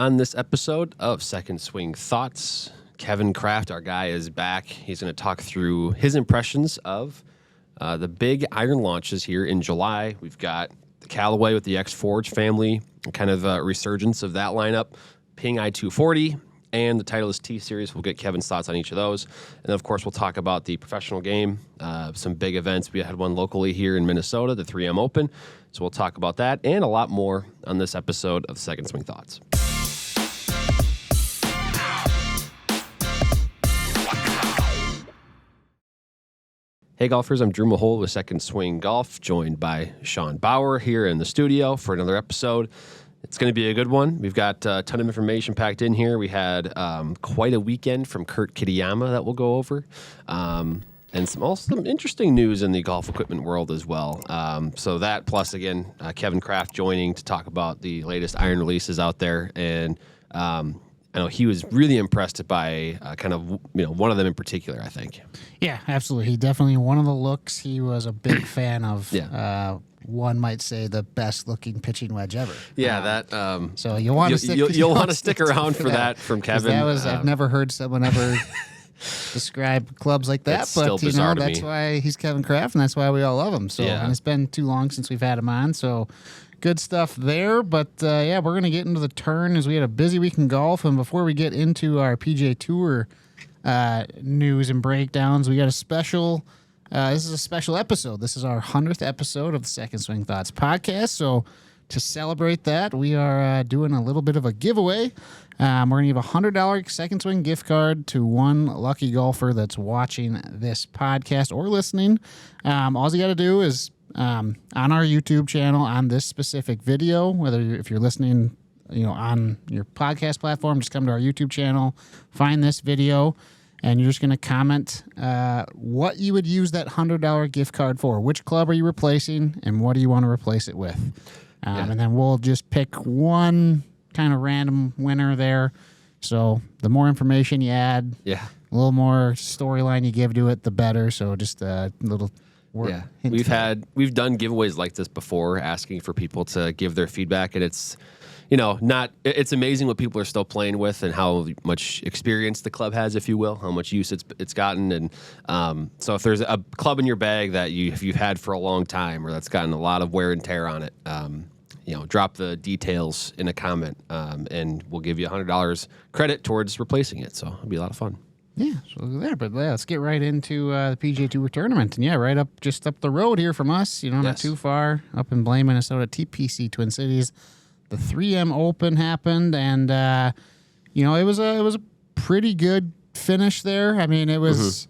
On this episode of Second Swing Thoughts, Kevin Kraft, our guy, is back. He's going to talk through his impressions of the big iron launches here in July. We've got the Callaway with the X Forged family, kind of a resurgence of that lineup, Ping Ai150, and the Titleist T-Series. We'll get Kevin's thoughts on each of those. And then, of course, we'll talk about the professional game, some big events. We had one locally here in Minnesota, the 3M Open. So we'll talk about that and a lot more on this episode of Second Swing Thoughts. Hey golfers, I'm Drew Mahowald with Second Swing Golf, joined by Sean Bauer here in the studio for another episode. It's going to be a good one. We've got a ton of information packed in here. We had quite a weekend from Kitayama that we'll go over, and some interesting news in the golf equipment world as well. So that plus, again, Kevin Kraft joining to talk about the latest iron releases out there, and I know he was really impressed by kind of one of them in particular, I think. Yeah, absolutely. He definitely, one of the looks he was a big fan of. Yeah. One might say the best looking pitching wedge ever. Yeah, so you'll want to stick around for that from Kevin. That was I've never heard someone ever describe clubs like that, but that's why he's Kevin Kraft, and that's why we all love him. So and it's been too long since we've had him on, so good stuff there. But we're going to get into the turn as we had a busy week in golf. And before we get into our PGA Tour news and breakdowns, we got a special. This is a special episode. This is our 100th episode of the Second Swing Thoughts podcast. So to celebrate that, we are doing a little bit of a giveaway. We're going to give a $100 Second Swing gift card to one lucky golfer that's watching this podcast or listening. All you got to do is on our YouTube channel on this specific video, if you're listening, on your podcast platform, just come to our YouTube channel, find this video, and you're just going to comment what you would use that $100 gift card for. Which club are you replacing, and what do you want to replace it with? And then we'll just pick one kind of random winner there. So the more information you add, a little more storyline you give to it, the better. So just a little word. Yeah, we've done giveaways like this before, asking for people to give their feedback, and it's it's amazing what people are still playing with and how much experience the club has, if you will, how much use it's gotten. And so if there's a club in your bag that you've had for a long time or that's gotten a lot of wear and tear on it, drop the details in a comment, and we'll give you $100 credit towards replacing it. So it'll be a lot of fun. Yeah, so there. But let's get right into the PGA Tour tournament. And right just up the road here from us, not too far, up in Blaine, Minnesota, TPC Twin Cities. The 3M Open happened, and it was a pretty good finish there. I mean, it was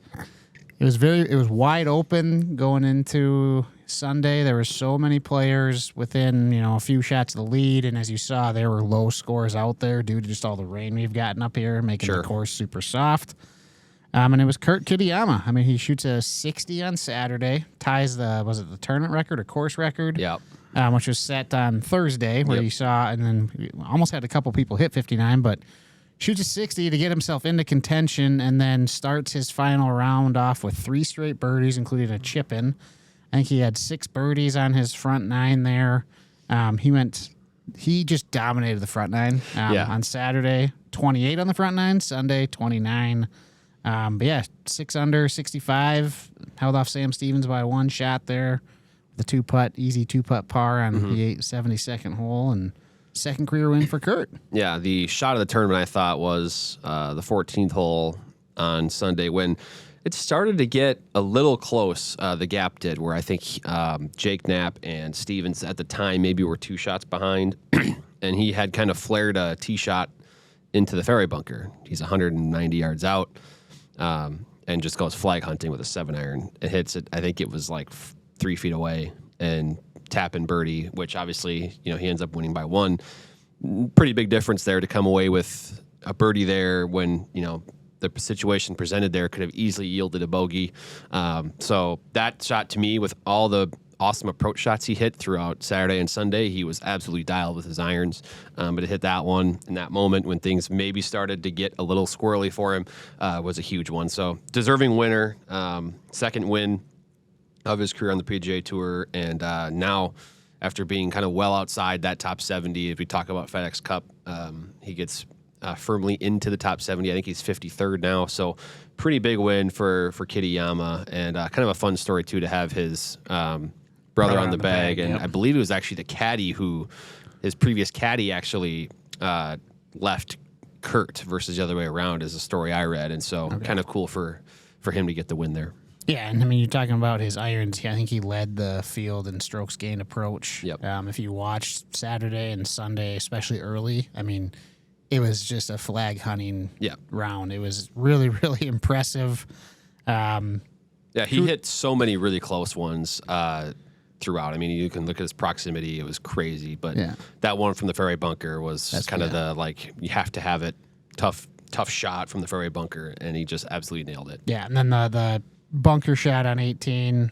wide open going into Sunday. There were so many players within a few shots of the lead, and as you saw, there were low scores out there due to just all the rain we've gotten up here, making the course super soft. And it was Kitayama. I mean, he shoots a 60 on Saturday, ties the tournament record or course record? Yep. Which was set on Thursday, where you saw, and then we almost had a couple people hit 59, but shoots a 60 to get himself into contention, and then starts his final round off with 3 straight birdies, including a chip in. I think he had 6 birdies on his front 9 there. He just dominated the front 9 on Saturday, 28 on the front 9, Sunday, 29. 6 under, 65, held off Sam Stevens by 1 shot there. The easy 2-putt par on the 72nd hole, and second career win for Kurt. Yeah, the shot of the tournament I thought was the 14th hole on Sunday when it started to get a little close. The gap did, where I think Jake Knapp and Stevens at the time maybe were 2 shots behind, and he had kind of flared a tee shot into the fairway bunker. He's 190 yards out, and just goes flag hunting with a 7-iron. It hits it. I think it was like 3 feet away and tap in birdie, which obviously, he ends up winning by 1. Pretty big difference there to come away with a birdie there when, the situation presented there could have easily yielded a bogey. So that shot to me, with all the awesome approach shots he hit throughout Saturday and Sunday, he was absolutely dialed with his irons. But to hit that one in that moment when things maybe started to get a little squirrely for him was a huge one. So deserving winner, second win of his career on the PGA Tour, and now after being kind of well outside that top 70. If we talk about FedEx Cup, he gets firmly into the top 70. I think he's 53rd now, so pretty big win for Kitayama, and kind of a fun story too to have his brother on the bag. And I believe it was actually the caddy his previous caddy actually left Kurt versus the other way around, is a story I read, and so kind of cool for him to get the win there. Yeah, and I mean, you're talking about his irons. I think he led the field in strokes gained approach. Yep. If you watched Saturday and Sunday, especially early, I mean, it was just a flag hunting round. It was really, really impressive. He hit so many really close ones throughout. I mean, you can look at his proximity. It was crazy. But that one from the fairway bunker was kind of the, like, you have to have it, tough shot from the fairway bunker, and he just absolutely nailed it. Yeah, and then the bunker shot on 18,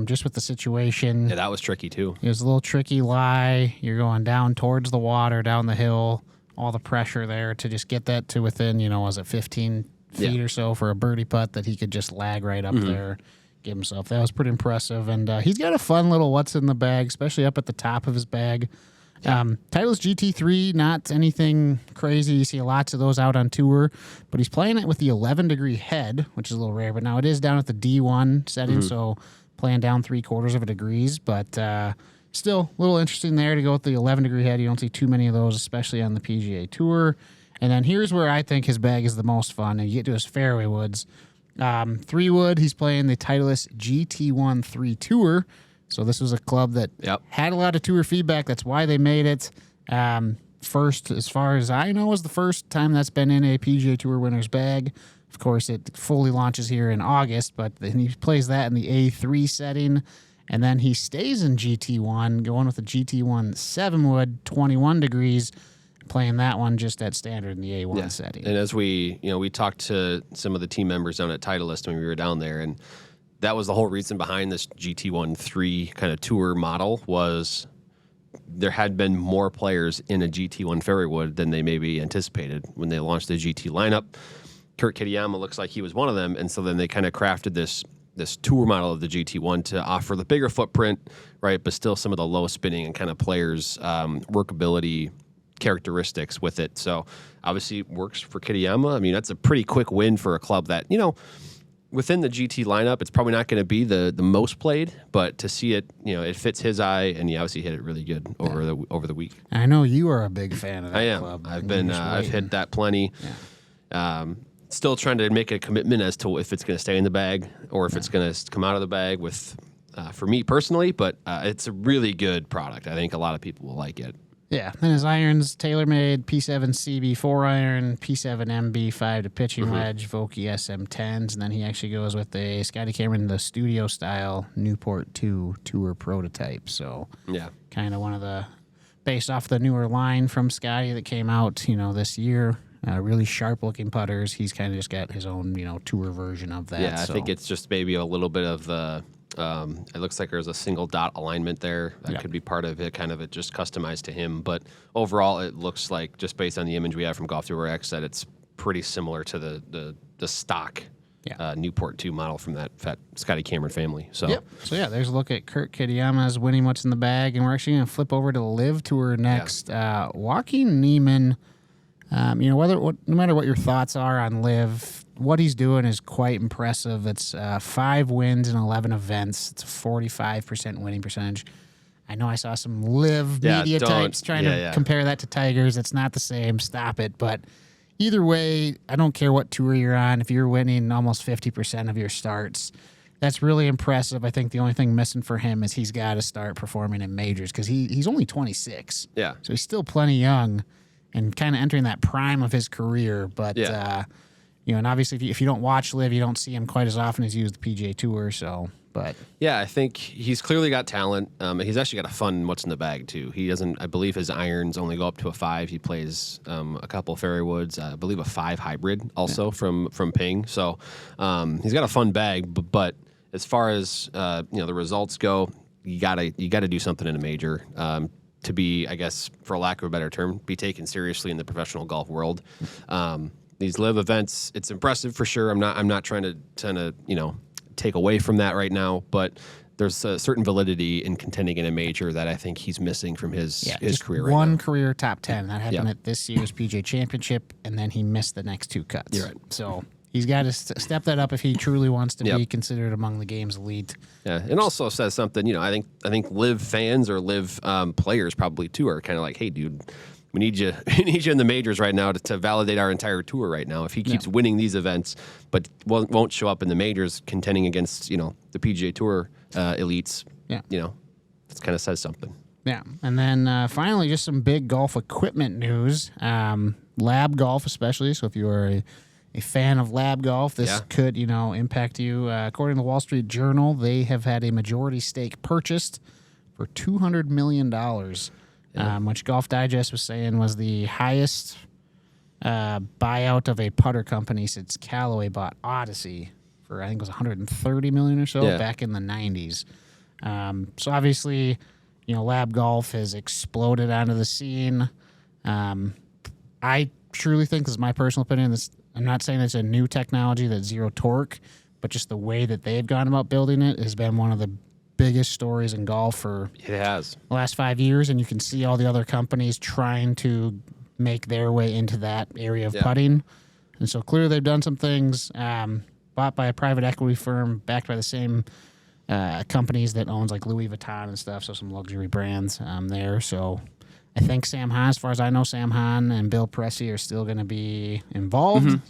just with the situation. Yeah, that was tricky too. It was a little tricky lie. You're going down towards the water, down the hill, all the pressure there to just get that to within, was it 15 feet or so for a birdie putt that he could just lag right up there, give himself. That was pretty impressive. And he's got a fun little what's in the bag, especially up at the top of his bag. Titleist GT3, not anything crazy. You see lots of those out on tour, but he's playing it with the 11-degree head, which is a little rare. But now it is down at the D1 setting, so playing down 3/4 of a degrees. But still a little interesting there to go with the 11-degree head. You don't see too many of those, especially on the PGA Tour. And then here's where I think his bag is the most fun. And you get to his fairway woods. 3-wood, he's playing the Titleist GT1 3 Tour. So this was a club that had a lot of tour feedback. That's why they made it. First, as far as I know, is the first time that's been in a PGA Tour winner's bag. Of course, it fully launches here in August, but then he plays that in the A3 setting. And then he stays in GT1, going with the GT1 7-wood, 21 degrees, playing that one just at standard in the A1 setting. And as we talked to some of the team members down at Titleist when we were down there, and that was the whole reason behind this GT1 3 kind of tour model, was there had been more players in a GT1 fairway wood than they maybe anticipated when they launched the GT lineup. Kurt Kitayama looks like he was one of them, and so then they kind of crafted this tour model of the GT1 to offer the bigger footprint, right, but still some of the low spinning and kind of players' workability characteristics with it. So obviously works for Kitayama. I mean, that's a pretty quick win for a club that, within the GT lineup, it's probably not going to be the most played, but to see it, it fits his eye, and he obviously hit it really good over the week. I know you are a big fan of that I am. club. I've hit that plenty. Yeah. Still trying to make a commitment as to if it's going to stay in the bag or if it's going to come out of the bag for me personally, but it's a really good product. I think a lot of people will like it. Yeah, and his irons, TaylorMade P7 CB4 iron, P7 MB5 to pitching wedge, Vokey SM10s, and then he actually goes with a Scotty Cameron, the studio style Newport 2 tour prototype. So kind of one of the, based off the newer line from Scotty that came out, this year. Really sharp looking putters. He's kind of just got his own, tour version of that. Yeah, I think it's just maybe a little bit of the. It looks like there's a single dot alignment there. That could be part of it, kind of it just customized to him. But overall, it looks like, just based on the image we have from Golf Tour X, that it's pretty similar to the stock Newport 2 model from that Scotty Cameron family. So there's a look at Kurt Kitayama's winning what's in the bag, and we're actually going to flip over to the LIV Tour next. Joaquin Niemann. No matter what your thoughts are on LIV, what he's doing is quite impressive. It's 5 wins in 11 events. It's a 45% winning percentage. I know I saw some LIV media types trying to compare that to Tigers. It's not the same. Stop it. But either way, I don't care what tour you're on. If you're winning almost 50% of your starts, that's really impressive. I think the only thing missing for him is he's got to start performing in majors, because he's only 26. Yeah. So he's still plenty young and kind of entering that prime of his career. But, and obviously if you don't watch LIV, you don't see him quite as often as you use the PGA Tour. So, but yeah, I think he's clearly got talent. He's actually got a fun what's in the bag too. He doesn't, I believe his irons only go up to a 5. He plays a couple of fairway woods, I believe a 5 hybrid also from Ping. So he's got a fun bag, but as far as the results go, you gotta do something in a major. To be, I guess, for lack of a better term, be taken seriously in the professional golf world. These LIV events, it's impressive for sure. I'm not trying to take away from that right now, but there's a certain validity in contending in a major that I think he's missing from his career right now. One career top 10. That happened at this year's PGA Championship, and then he missed the next 2 cuts. You're right. So he's got to step that up if he truly wants to be considered among the game's elite. Yeah, and also says something, I think LIV fans or LIV players probably too are kind of like, hey, dude, we need you in the majors right now to validate our entire tour right now. If he keeps winning these events but won't show up in the majors contending against, the PGA Tour elites, that kind of says something. Yeah, and then finally, just some big golf equipment news. L.A.B golf especially, so if you are a fan of L.A.B golf, this could, impact you. According to the Wall Street Journal, they have had a majority stake purchased for $200 million, which Golf Digest was saying was the highest buyout of a putter company since Callaway bought Odyssey for, I think it was $130 million or so back in the 90s. So obviously, L.A.B golf has exploded onto the scene. I truly think, this is my personal opinion, I'm not saying it's a new technology that's zero torque, but just the way that they've gone about building it has been one of the biggest stories in golf for the last 5 years, and you can see all the other companies trying to make their way into that area of putting. And so clearly they've done some things, bought by a private equity firm, backed by the same companies that owns like Louis Vuitton and stuff, so some luxury brands there. So I think Sam Hahn, as far as I know, Sam Hahn and Bill Pressey are still going to be involved,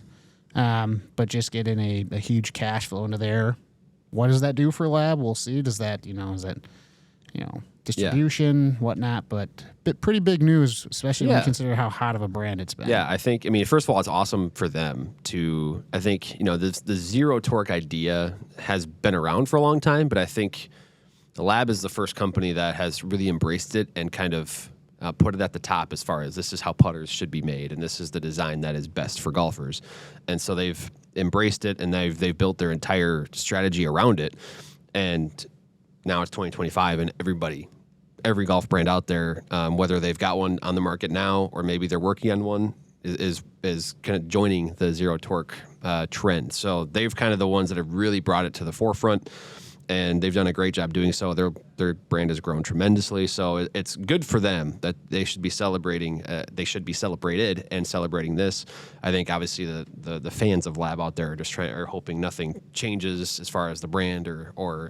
but just getting a huge cash flow into there. What does that do for L.A.B? We'll see. Does that, distribution, whatnot, but pretty big news, especially when you consider how hot of a brand it's been. Yeah, I think, first of all, it's awesome for them to, I think, the zero torque idea has been around for a long time, but I think the L.A.B is the first company that has really embraced it and kind of put it at the top as far as this is how putters should be made, and this is the design that is best for golfers. And so they've embraced it, and they've built their entire strategy around it. And now it's 2025, and every golf brand out there, whether they've got one on the market now or maybe they're working on one, is kind of joining the zero torque trend. So they've kind of the ones that have really brought it to the forefront, and they've done a great job doing so. Their brand has grown tremendously, so it's good for them that they should be celebrating. They should be celebrated and celebrating this. I think obviously the fans of L.A.B out there are hoping nothing changes as far as the brand or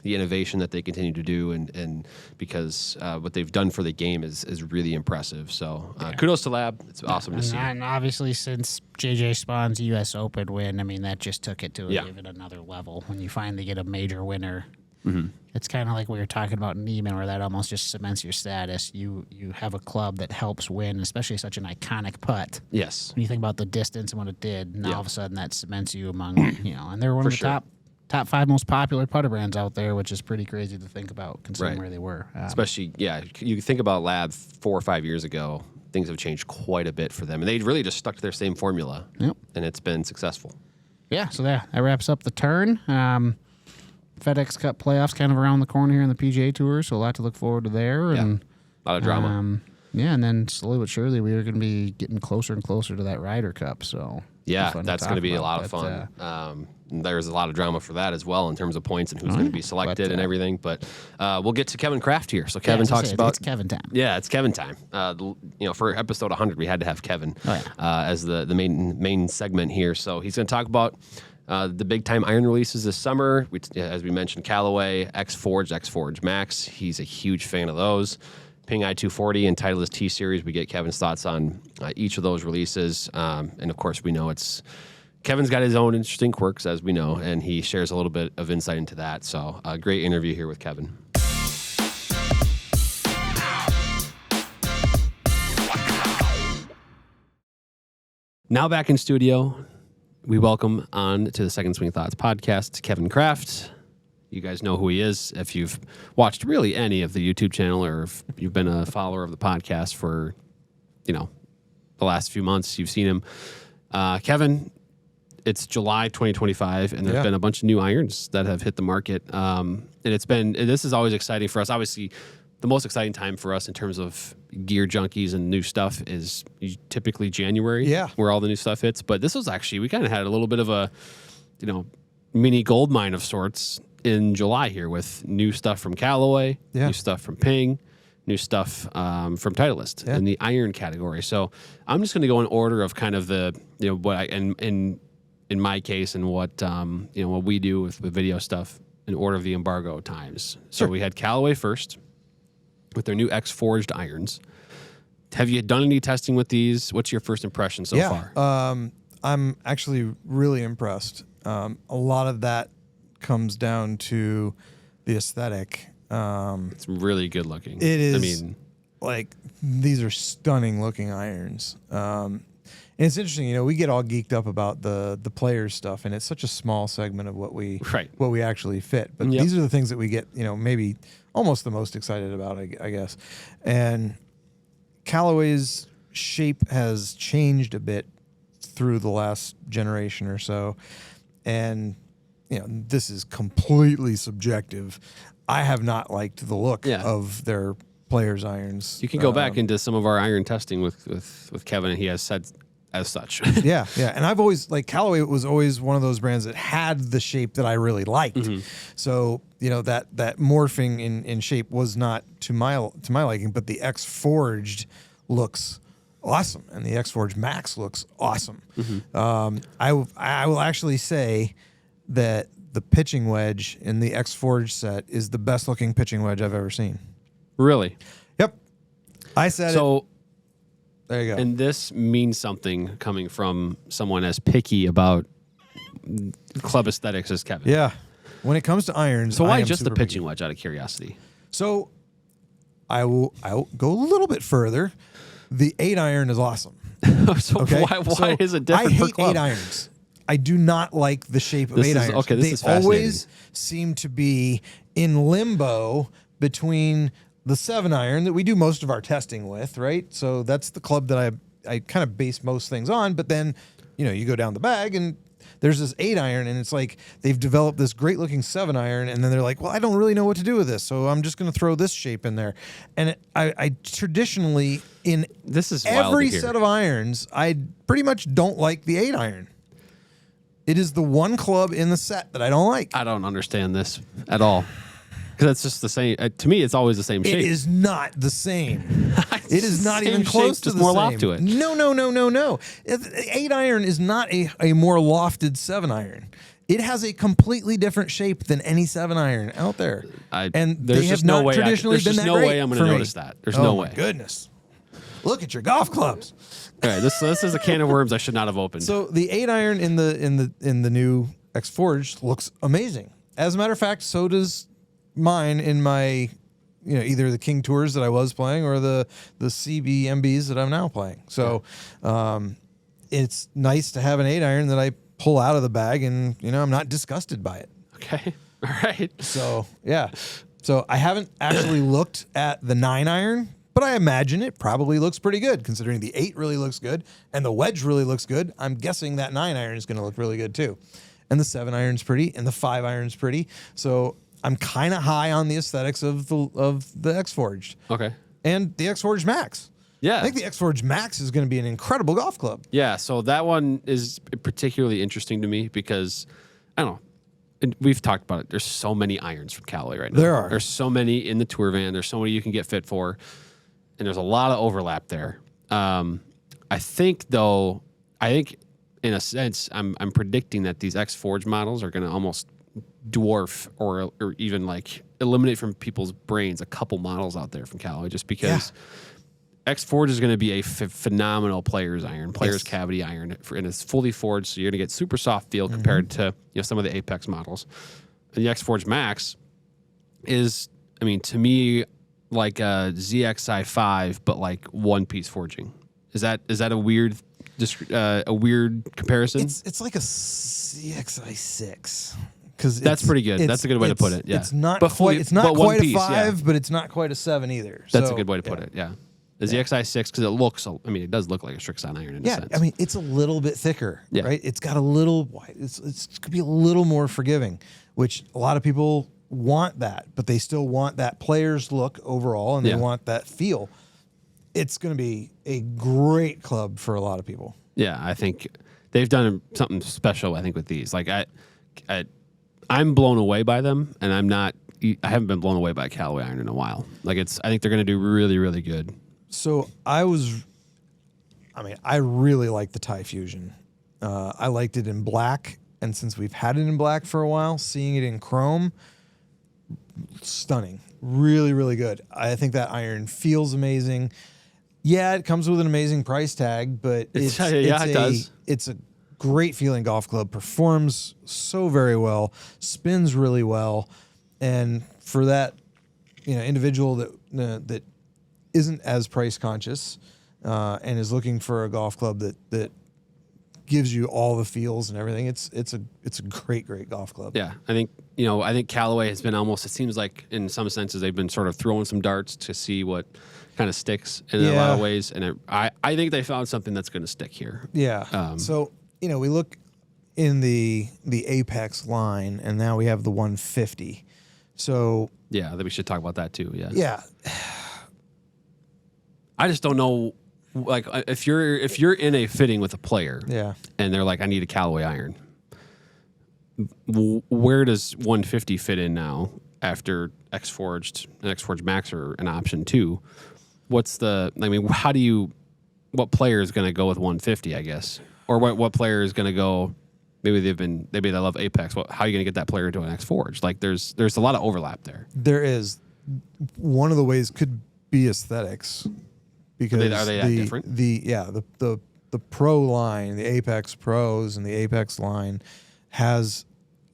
the innovation that they continue to do, and because what they've done for the game is really impressive. So kudos to L.A.B. It's awesome to see. And obviously, since J.J. Spahn's U.S. Open win, that just took it to even another level. When you finally get a major winner, it's kind of like we were talking about Niemann, where that almost just cements your status. You have a club that helps win, especially such an iconic putt. Yes. When you think about the distance and what it did, now all of a sudden that cements you among, and they're one of the top 5 most popular putter brands out there, which is pretty crazy to think about considering where they were. Especially, you think about L.A.B 4 or 5 years ago, things have changed quite a bit for them. And they really just stuck to their same formula, and it's been successful. Yeah, so that wraps up the turn. FedEx Cup playoffs kind of around the corner here in the PGA Tour, so a lot to look forward to there. And a lot of drama. And then slowly but surely we are going to be getting closer and closer to that Ryder Cup. So that's going to be a lot of fun. There's a lot of drama for that as well in terms of points and who's going to be selected and everything. But we'll get to Kevin Kraft here. So Kevin talks about... It's Kevin time. Yeah, it's Kevin time. For episode 100, we had to have Kevin as the main segment here. So he's going to talk about the big-time iron releases this summer. As we mentioned, Callaway, X Forged Max. He's a huge fan of those. Ping Ai150 and Titleist T-Series. We get Kevin's thoughts on each of those releases. And, of course, we know Kevin's got his own interesting quirks, as we know, and he shares a little bit of insight into that. So a great interview here with Kevin. Now back in studio, we welcome on to the Second Swing Thoughts podcast, Kevin Kraft. You guys know who he is. If you've watched really any of the YouTube channel or if you've been a follower of the podcast for, the last few months, you've seen him. Kevin, it's July 2025, and there's been a bunch of new irons that have hit the market. And this is always exciting for us. Obviously, the most exciting time for us in terms of gear junkies and new stuff is typically January, where all the new stuff hits. But this was actually, we kind of had a little bit of a, mini gold mine of sorts in July here with new stuff from Callaway, new stuff from Ping, new stuff from Titleist in the iron category. So I'm just going to go in order of kind of the, what I, and in my case, and what, what we do with video stuff in order of the embargo times. So we had Callaway first with their new X Forged irons. Have you done any testing with these? What's your first impression so far? I'm actually really impressed. A lot of that comes down to the aesthetic. It's really good looking. It is. I mean, like, these are stunning looking irons. And it's interesting, we get all geeked up about the players stuff, and it's such a small segment of what we actually fit. But these are the things that we get, maybe almost the most excited about, I guess. And Callaway's shape has changed a bit through the last generation or so, and this is completely subjective. I have not liked the look of their players' irons. You can go back into some of our iron testing with Kevin, and he has said as such. yeah, and I've always, Callaway was always one of those brands that had the shape that I really liked. So that morphing in shape was not to my liking, but the X Forged looks awesome, and the X Forged Max looks awesome. I will actually say that the pitching wedge in the X Forged set is the best looking pitching wedge I've ever seen. Really? Yep. I said so. There you go. And this means something coming from someone as picky about club aesthetics as Kevin. Yeah. When it comes to irons, so why just the pitching wedge, out of curiosity? So I will go a little bit further. The 8-iron is awesome. So why is it different? I hate per club? 8-irons. I do not like the shape of 8-irons. Okay, this is fascinating. They always seem to be in limbo between the 7-iron that we do most of our testing with, right? So that's the club that I kind of base most things on. But then, you go down the bag and there's this 8-iron, and it's like they've developed this great looking 7-iron, and then they're like, well, I don't really know what to do with this, so I'm just going to throw this shape in there. And I traditionally, in every set of irons, I pretty much don't like the 8-iron. It is the one club in the set that I don't like. I don't understand this at all. Because it's just the same. To me, it's always the same shape. It is not the same. It is not even close to the same. Just more loft to it. No. 8-iron is not a more lofted 7-iron. It has a completely different shape than any 7-iron out there. And they have not traditionally been that great. There's no way I'm going to notice that. There's no way. Oh, my goodness. Look at your golf clubs. All right, this is a can of worms I should not have opened. So the 8-iron in the new X Forged looks amazing. As a matter of fact, so does mine in my, either the King Tours that I was playing or the CBMBs that I'm now playing. So it's nice to have an 8-iron that I pull out of the bag, and I'm not disgusted by it. Okay, all right. So yeah, so I haven't actually looked at the 9-iron, but I imagine it probably looks pretty good, considering the 8 really looks good and the wedge really looks good. I'm guessing that 9-iron is going to look really good too, and the 7-iron's pretty, and the 5-iron's pretty. So I'm kind of high on the aesthetics of the X Forged. Okay. And the X Forged Max. Yeah. I think the X Forged Max is going to be an incredible golf club. Yeah, so that one is particularly interesting to me because, I don't know, and we've talked about it. There's so many irons from Callaway right now. There are. There's so many in the tour van. There's so many you can get fit for, and there's a lot of overlap there. I think in a sense, I'm predicting that these X Forged models are going to almost dwarf or even eliminate from people's brains a couple models out there from Callaway, just because X Forged is going to be a phenomenal player's iron, player's cavity iron, and it's fully forged, so you're going to get super soft feel compared to some of the Apex models. And the X Forged Max is, to me, like a ZXi5, but like one-piece forging. Is that a weird comparison? It's like a CXi6. That's pretty good. That's a good way to put it. Yeah, it's not quite a 5, but it's not quite a 7 either. That's a good way to put it. Yeah, the XI6, because it looks. It does look like a Strixon iron in a sense. It's a little bit thicker. Yeah. Right. It's got a little. It's could be a little more forgiving, which a lot of people want that, but they still want that player's look overall, and they want that feel. It's going to be a great club for a lot of people. Yeah, I think they've done something special. I think with these, I'm blown away by them, and I haven't been blown away by a Callaway iron in a while. Like I think they're going to do really, really good. So I really like the Ti Fusion. I liked it in black, and since we've had it in black for a while, seeing it in chrome, stunning. Really, really good. I think that iron feels amazing. Yeah, it comes with an amazing price tag, but it does. It's a great feeling golf club. Performs so very well, spins really well, and for that, individual that isn't as price conscious and is looking for a golf club that gives you all the feels and everything, it's a great golf club. Yeah, I think Callaway has been almost, it seems like in some senses they've been sort of throwing some darts to see what kind of sticks in a lot of ways, and I think they found something that's going to stick here. Yeah. So we look in the Apex line, and now we have the 150. So yeah, I think we should talk about that too. Yeah. Yeah. I just don't know. Like if you're in a fitting with a player, and they're like, I need a Callaway iron. Where does 150 fit in now after X Forged and X Forged Max are an option too? What player is going to go with 150? I guess, or what player is going to go? Maybe they love Apex. How are you going to get that player to an X Forged? Like there's a lot of overlap there. There is. One of the ways could be aesthetics. Because are they that different? The Pro line, the Apex Pros and the Apex line has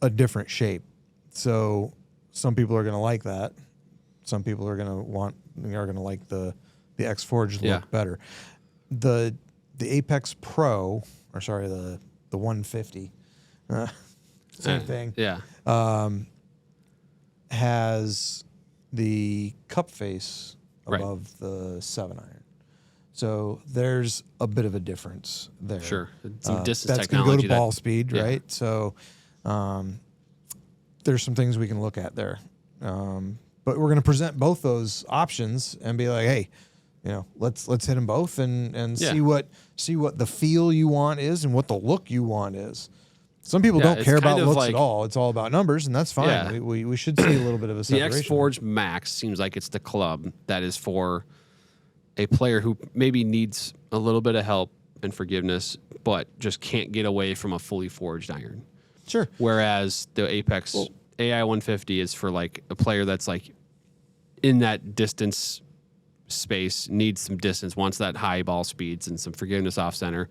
a different shape. So some people are going to like that. Some people are going to like the X Forged look better. The Apex Pro, or sorry, the 150, same thing. Yeah. Has the cup face above the 7-iron. So there's a bit of a difference there. Sure. Some distance that's technology. That's going to go to ball speed, right? So there's some things we can look at there. But we're going to present both those options and be like, hey, let's hit them both and see what the feel you want is and what the look you want is. Some people don't care about looks at all. It's all about numbers, and that's fine. Yeah. We should see a little bit of a separation. The X Forged Max seems like it's the club that is for a player who maybe needs a little bit of help and forgiveness, but just can't get away from a fully forged iron. Sure. Whereas the Apex Ai150 is for like a player that's like in that distance space, needs some distance, wants that high ball speeds and some forgiveness off center,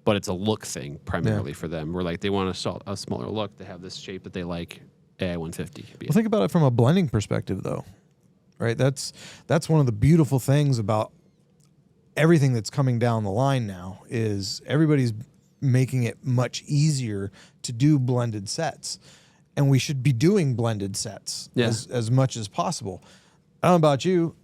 but it's a look thing primarily for them. Where like they want a smaller look, they have this shape that they like. Ai150. Well, think about it from a blending perspective, though, right? That's one of the beautiful things about everything that's coming down the line now is everybody's making it much easier to do blended sets, and we should be doing blended sets as much as possible. I don't know about you,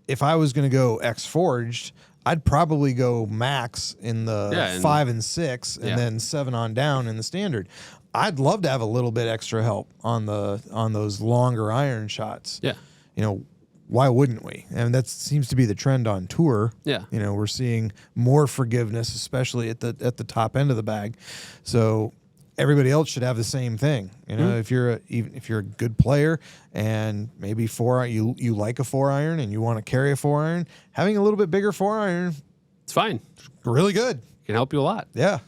if I was going to go X Forged, I'd probably go max in the 5 and 6, and then 7 on down in the standard. I'd love to have a little bit extra help on those longer iron shots. Yeah. Why wouldn't we? And that seems to be the trend on tour. Yeah. We're seeing more forgiveness, especially at the top end of the bag. So everybody else should have the same thing. If you're a good player and maybe you like a 4-iron and you want to carry a 4-iron, having a little bit bigger 4-iron, it's fine. Really good. Can help you a lot. Yeah.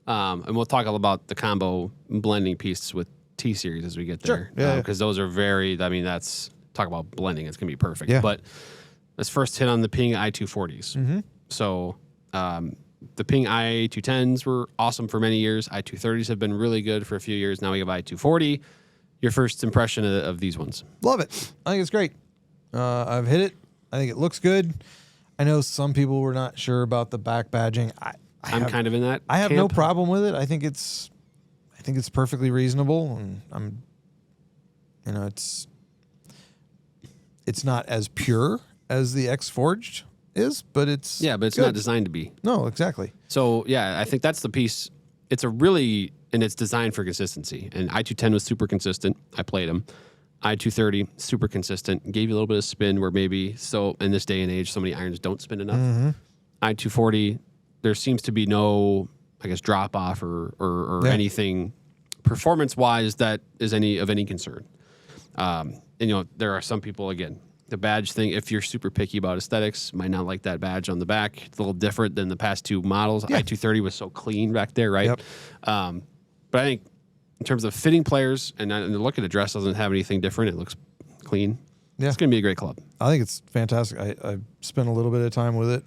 And we'll talk about the combo blending piece with T-Series as we get there. Sure. Because those are that's talk about blending. It's going to be perfect. Yeah. But let's first hit on the Ping i240s. Mm-hmm. So the Ping i210s were awesome for many years. i230s have been really good for a few years. Now we have i240. Your first impression of these ones? Love it. I think it's great. I've hit it. I think it looks good. I know some people were not sure about the back badging. I'm kind of in that. I have no problem with it. I think it's perfectly reasonable, and it's not as pure as the X Forged is, but it's but it's good. Not designed to be. No, exactly. So I think that's the piece. It's it's designed for consistency. And i210 was super consistent. I played them. i230 super consistent. Gave you a little bit of spin where maybe in this day and age so many irons don't spin enough. Mm-hmm. i240, there seems to be no drop off or anything performance-wise that is of any concern. And, there are some people, again, the badge thing, if you're super picky about aesthetics, might not like that badge on the back. It's a little different than the past two models. Yeah. I-230 was so clean back there, right? Yep. But I think in terms of fitting players, and the look of the dress doesn't have anything different. It looks clean. Yeah. It's going to be a great club. I think it's fantastic. I spent a little bit of time with it.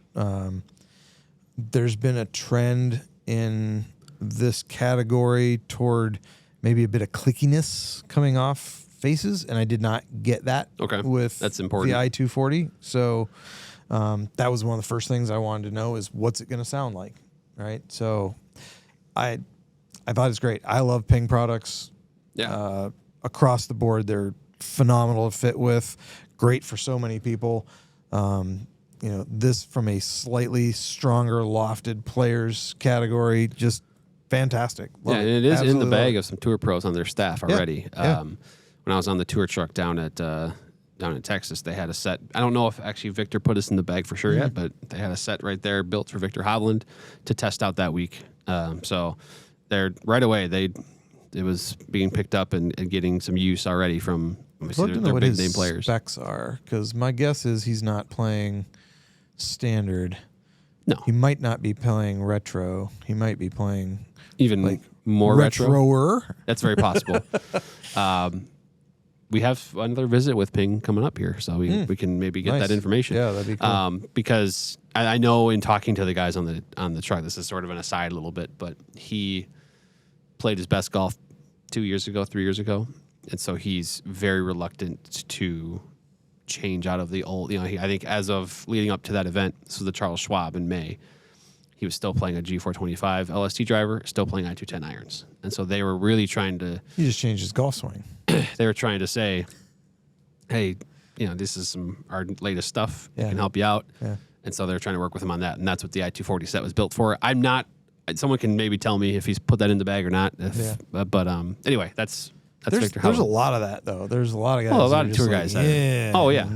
There's been a trend in this category toward maybe a bit of clickiness coming off faces, and I did not get that with That's important. The I-240. So that was one of the first things I wanted to know is what's it going to sound like, right? So I thought it's great. I love Ping products. Yeah. Across the board, they're phenomenal to fit with, great for so many people. This from a slightly stronger lofted players category, just fantastic. Love it. And it is in the bag of some tour pros on their staff already. Yeah. When I was on the tour truck down in Texas, they had a set. I don't know if actually Victor put us in the bag for sure yet, but they had a set right there built for Victor Hovland to test out that week. So they're right away. It was being picked up and getting some use already from their big name players. Specs are, because my guess is he's not playing standard. No, he might not be playing retro. He might be playing even like more retroer. That's very possible. We have another visit with Ping coming up here, so we can maybe get that information. Yeah, that'd be cool. Because I know in talking to the guys on the truck, this is sort of an aside a little bit, but he played his best golf 3 years ago, and so he's very reluctant to change out of the old. I think as of leading up to that event, this was the Charles Schwab in May. He was still playing a G425 LST driver, still playing I-210 irons, and so they were really trying to. He just changed his golf swing. They were trying to say, hey, this is our latest stuff. Yeah. It can help you out. Yeah. And so they're trying to work with him on that. And that's what the I-240 set was built for. Someone can maybe tell me if he's put that in the bag or not. But anyway, that's Victor Hovland. There's a lot of that, though. There's a lot of guys. Well, a lot of tour guys. Yeah. Oh, yeah.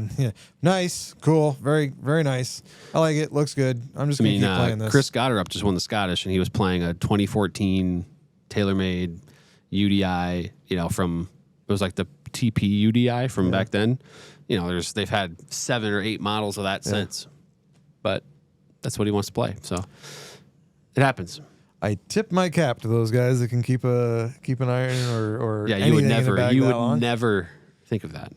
Nice. Cool. Very, very nice. I like it. Looks good. I'm just going to keep playing this. Chris Gotterup just won the Scottish, and he was playing a 2014 TaylorMade UDI, from... It was like the TP UDI from back then. They've had 7 or 8 models of that since. But that's what he wants to play. So it happens. I tip my cap to those guys that can keep an iron or you would never think of that.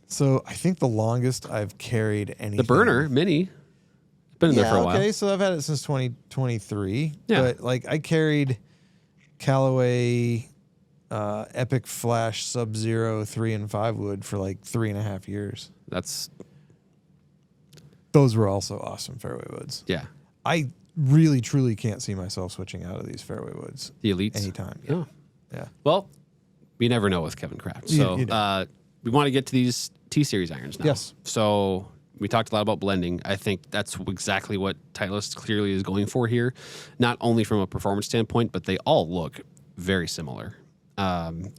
So I think the longest I've carried anything. The burner mini. Been in there for a while. Okay, so I've had it since 2023. Yeah. But I carried Callaway Epic Flash Sub-Zero 3 and 5 wood for 3.5 years. Those were also awesome fairway woods. Yeah. I really truly can't see myself switching out of these fairway woods. The elites? Anytime. Yeah. Well, we never know with Kevin Kraft. So we want to get to these T-Series irons now. Yes. So we talked a lot about blending. I think that's exactly what Titleist clearly is going for here. Not only from a performance standpoint, but they all look very similar.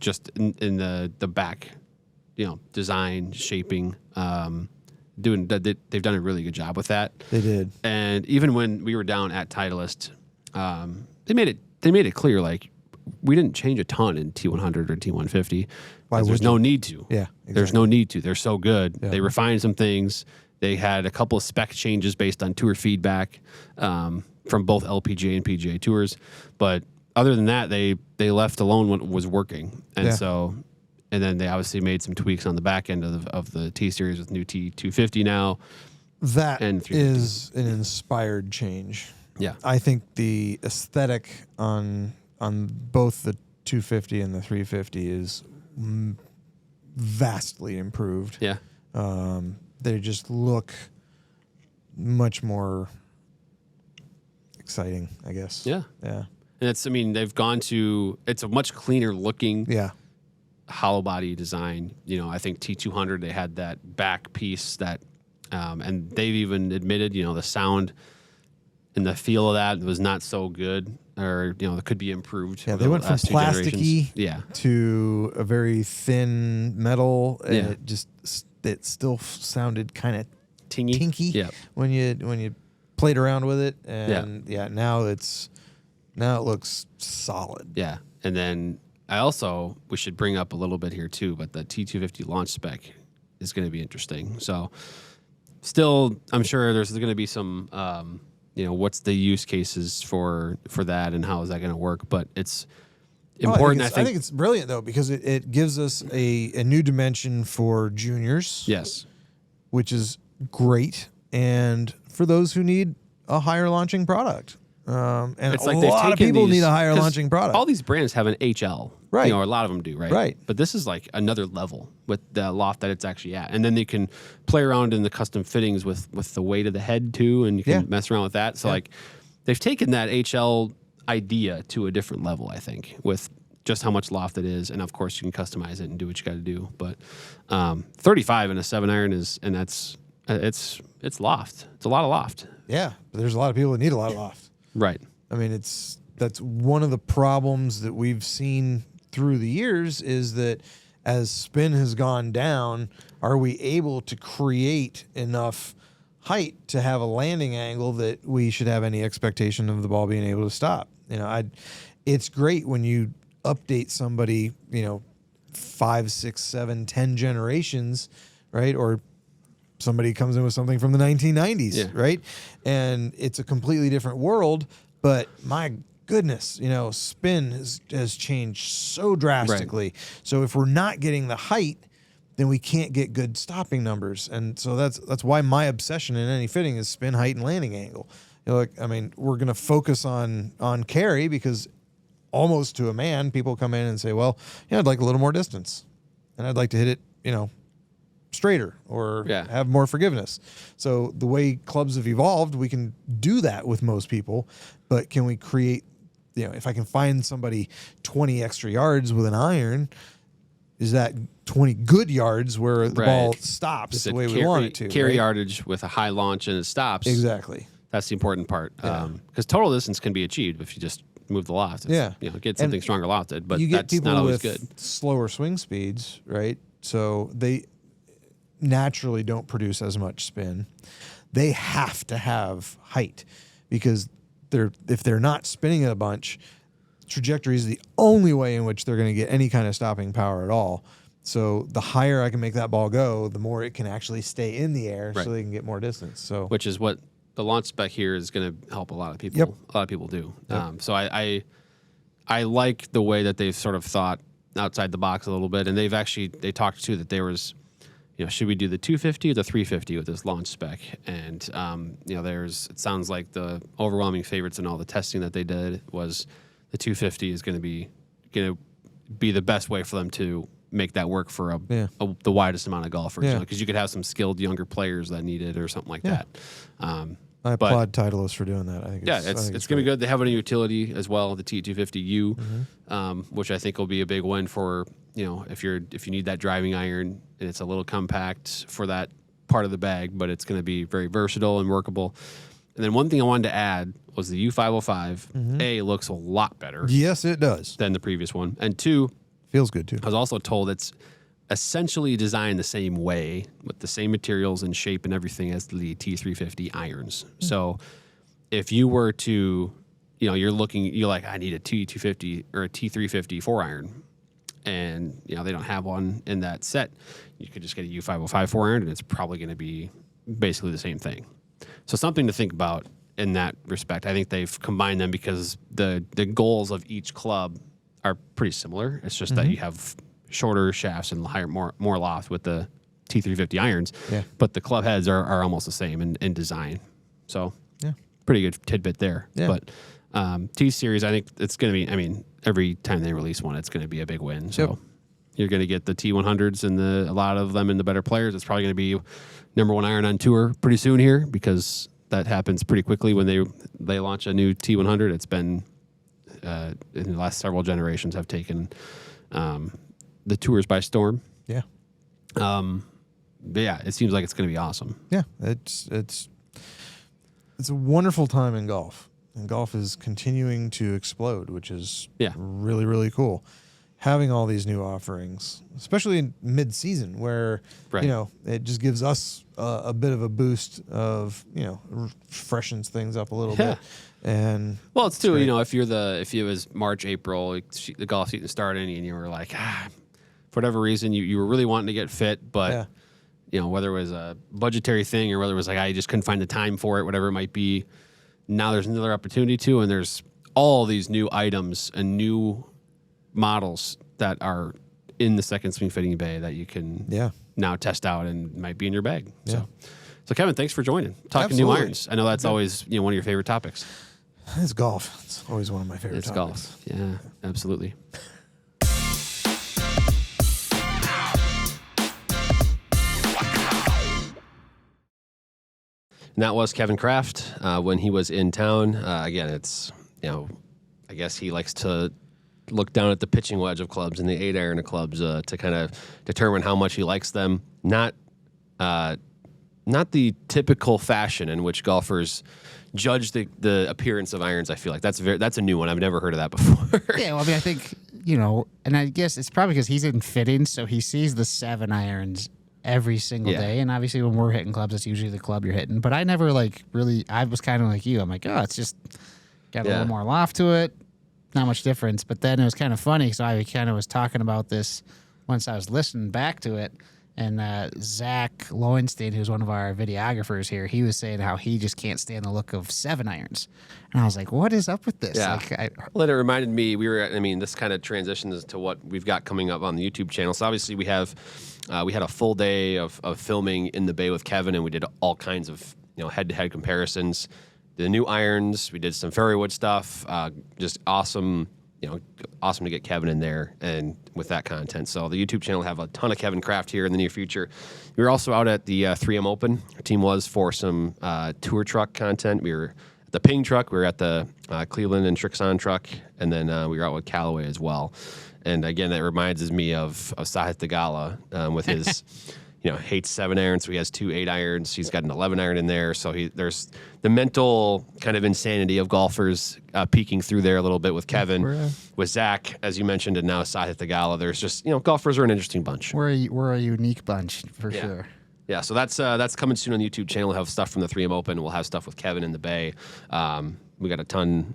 Just in the back, design, shaping, they've done a really good job with that. They did. And even when we were down at Titleist, they made it clear we didn't change a ton in T100 or T150. There's no need to. Yeah, exactly. There's no need to. They're so good. Yeah. They refined some things. They had a couple of spec changes based on tour feedback from both LPGA and PGA tours, but other than that, they left alone what was working, and then they obviously made some tweaks on the back end of the T-Series with new T250 now. That is an inspired change. Yeah, I think the aesthetic on both the 250 and the 350 is vastly improved. Yeah, they just look much more exciting, I guess. Yeah. And they've gone to, it's a much cleaner looking hollow body design. I think T200, they had that back piece that, and they've even admitted, the sound and the feel of that was not so good, or, it could be improved. Yeah, they went from plasticky to a very thin metal, and it still sounded kind of tinky when you played around with it, and now it looks solid. Yeah, and then we should bring up a little bit here too, but the T250 launch spec is going to be interesting. So still, I'm sure there's going to be some, what's the use cases for that and how is that going to work? But it's important. I think it's brilliant though, because it gives us a new dimension for juniors. Yes. Which is great. And for those who need a higher launching product. And it's like a lot of people need a higher launching product. All these brands have an HL. Right. A lot of them do, right? Right. But this is like another level with the loft that it's actually at. And then they can play around in the custom fittings with the weight of the head too, and you can mess around with that. So like they've taken that HL idea to a different level, I think, with just how much loft it is. And of course you can customize it and do what you got to do. But 35 in a 7-iron it's loft. It's a lot of loft. Yeah. But there's a lot of people that need a lot of loft. Right. I mean, that's one of the problems that we've seen through the years is that as spin has gone down, are we able to create enough height to have a landing angle that we should have any expectation of the ball being able to stop? It's great when you update somebody, 5, 6, 7, 10 generations, right? Or somebody comes in with something from the 1990s, right? And it's a completely different world, but my goodness, spin has changed so drastically. Right. So if we're not getting the height, then we can't get good stopping numbers. And so that's why my obsession in any fitting is spin, height, and landing angle. We're going to focus on carry because almost to a man, people come in and say, well, I'd like a little more distance. And I'd like to hit it, straighter or have more forgiveness. So the way clubs have evolved, we can do that with most people, but can we create, if I can find somebody 20 extra yards with an iron, is that 20 good yards where the ball stops the way we want it to? Carry yardage with a high launch and it stops. Exactly. That's the important part. Because total distance can be achieved if you just move the loft. Get something stronger lofted, but that's not always good. Slower swing speeds, right? So they naturally don't produce as much spin. They have to have height because if they're not spinning it a bunch, trajectory is the only way in which they're going to get any kind of stopping power at all. So the higher I can make that ball go, the more it can actually stay in the air so they can get more distance. So which is what the launch spec here is going to help a lot of people. Yep. A lot of people do. Yep. So I like the way that they've sort of thought outside the box a little bit, and they talked too that there was, should we do the 250 or the 350 with this launch spec? And it sounds like the overwhelming favorites in all the testing that they did was the 250 is going to be the best way for them to make that work for the widest amount of golfers. Because you could have some skilled younger players that need it or something like that. I applaud Titleist for doing that. I think it's going to be good. They have a utility as well, the T250U, which I think will be a big win for if you need that driving iron, and it's a little compact for that part of the bag, but it's going to be very versatile and workable. And then one thing I wanted to add was the U505. A, looks a lot better. Yes, it does. Than the previous one. And two, feels good too. I was also told it's essentially designed the same way with the same materials and shape and everything as the T350 irons. So if you were to, you're like, I need a T250 or a T350 4-iron. And, they don't have one in that set. You could just get a U505 4-iron, and it's probably going to be basically the same thing. So something to think about in that respect. I think they've combined them because the goals of each club are pretty similar. It's just that you have shorter shafts and more loft with the T350 irons. Yeah. But the club heads are almost the same in design. So pretty good tidbit there. Yeah. But T-Series, I think it's going to be, every time they release one, it's going to be a big win. So you're going to get the T100s and a lot of them and the better players. It's probably going to be #1 iron on tour pretty soon here because that happens pretty quickly when they launch a new T100. It's been in the last several generations have taken the tours by storm. Yeah. But it seems like it's going to be awesome. Yeah, it's a wonderful time in golf. And golf is continuing to explode, which is really, really cool. having all these new offerings, especially in mid-season, where it just gives us a bit of a boost of freshens things up a little bit. And well, it's too if it was March, April, the golf season started, and you were like, for whatever reason you were really wanting to get fit, but whether it was a budgetary thing or whether it was like I just couldn't find the time for it, whatever it might be. Now there's another opportunity to, and there's all these new items and new models that are in the second swing fitting bay that you can now test out and might be in your bag. So Kevin, thanks for joining. Talking new irons. I know that's always one of your favorite topics. It's golf. It's always one of my favorite topics. Golf. Yeah, absolutely. And that was Kevin Kraft when he was in town. Again, it's, I guess he likes to look down at the pitching wedge of clubs and the 8-iron of clubs to kind of determine how much he likes them. Not the typical fashion in which golfers judge the appearance of irons. I feel like that's a new one. I've never heard of that before. Yeah, well, I mean, I think, and I guess it's probably because he's in fittings, so he sees the 7-irons every single day. And obviously when we're hitting clubs, it's usually the club you're hitting. But I never I was kind of like you. I'm like, oh, it's just got a little more loft to it. Not much difference. But then it was kind of funny. So I kind of was talking about this once I was listening back to it. And Zach Lowenstein, who's one of our videographers here, he was saying how he just can't stand the look of 7-irons. And I was like, what is up with this? Yeah. Well, it reminded me, this kind of transitions to what we've got coming up on the YouTube channel. So obviously we had a full day of filming in the bay with Kevin, and we did all kinds of head-to-head comparisons. The new irons, we did some fairway stuff, just awesome. Awesome to get Kevin in there and with that content. So the YouTube channel will have a ton of Kevin Kraft here in the near future. We were also out at the 3M Open. Our team was for some tour truck content. We were at the Ping truck. We were at the Cleveland and Trixon truck. And then we were out with Callaway as well. And again, that reminds me of Sahith Theegala with his, hates 7-irons. So he has 2 8-irons. He's got an 11-iron in there. So there's the mental kind of insanity of golfers peeking through there a little bit with Kevin, with Zach, as you mentioned, and now Sahith Theegala. There's just, golfers are an interesting bunch. We're a unique bunch for sure. Yeah, so that's coming soon on the YouTube channel. We'll have stuff from the 3M Open. We'll have stuff with Kevin in the bay. We got a ton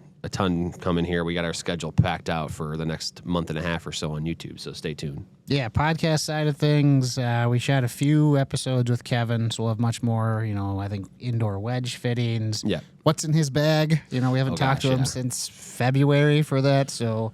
coming here. We got our schedule packed out for the next month and a half or so on YouTube, so stay tuned. Yeah, podcast side of things, we shot a few episodes with Kevin, so we'll have much more, I think indoor wedge fittings. Yeah. What's in his bag? We haven't talked to him since February for that, so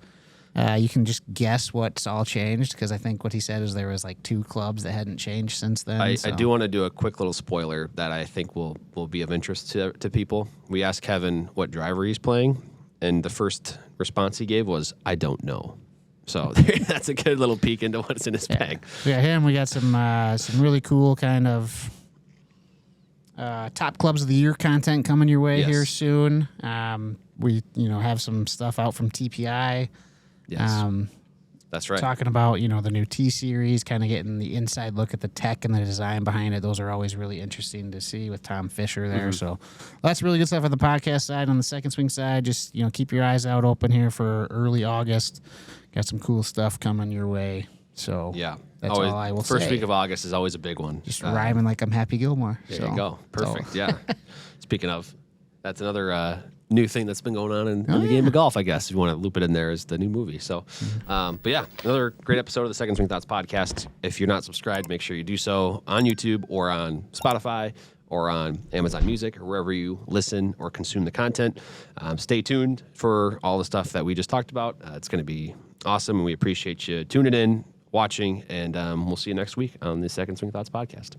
you can just guess what's all changed, because I think what he said is there was 2 clubs that hadn't changed since then. I do want to do a quick little spoiler that I think will be of interest to people. We asked Kevin what driver he's playing, and the first response he gave was, I don't know. So that's a good little peek into what's in his bag. We got him. We got some really cool kind of top clubs of the year content coming your way here soon. We have some stuff out from TPI. Yes. That's right. Talking about, the new T-Series, kind of getting the inside look at the tech and the design behind it. Those are always really interesting to see with Tom Fisher there. Mm-hmm. So that's really good stuff on the podcast side. On the second swing side, just, keep your eyes out open here for early August. Got some cool stuff coming your way. So that's all I will say. First week of August is always a big one. Just rhyming like I'm Happy Gilmore. There you go. Perfect. Yeah. Speaking of, that's another new thing that's been going on in the game of golf, I guess, if you want to loop it in there, is the new movie. So, but yeah, another great episode of the Second Swing Thoughts podcast. If you're not subscribed, make sure you do so on YouTube or on Spotify or on Amazon Music or wherever you listen or consume the content. Stay tuned for all the stuff that we just talked about. It's going to be awesome, and we appreciate you tuning in, watching, and we'll see you next week on the Second Swing Thoughts podcast.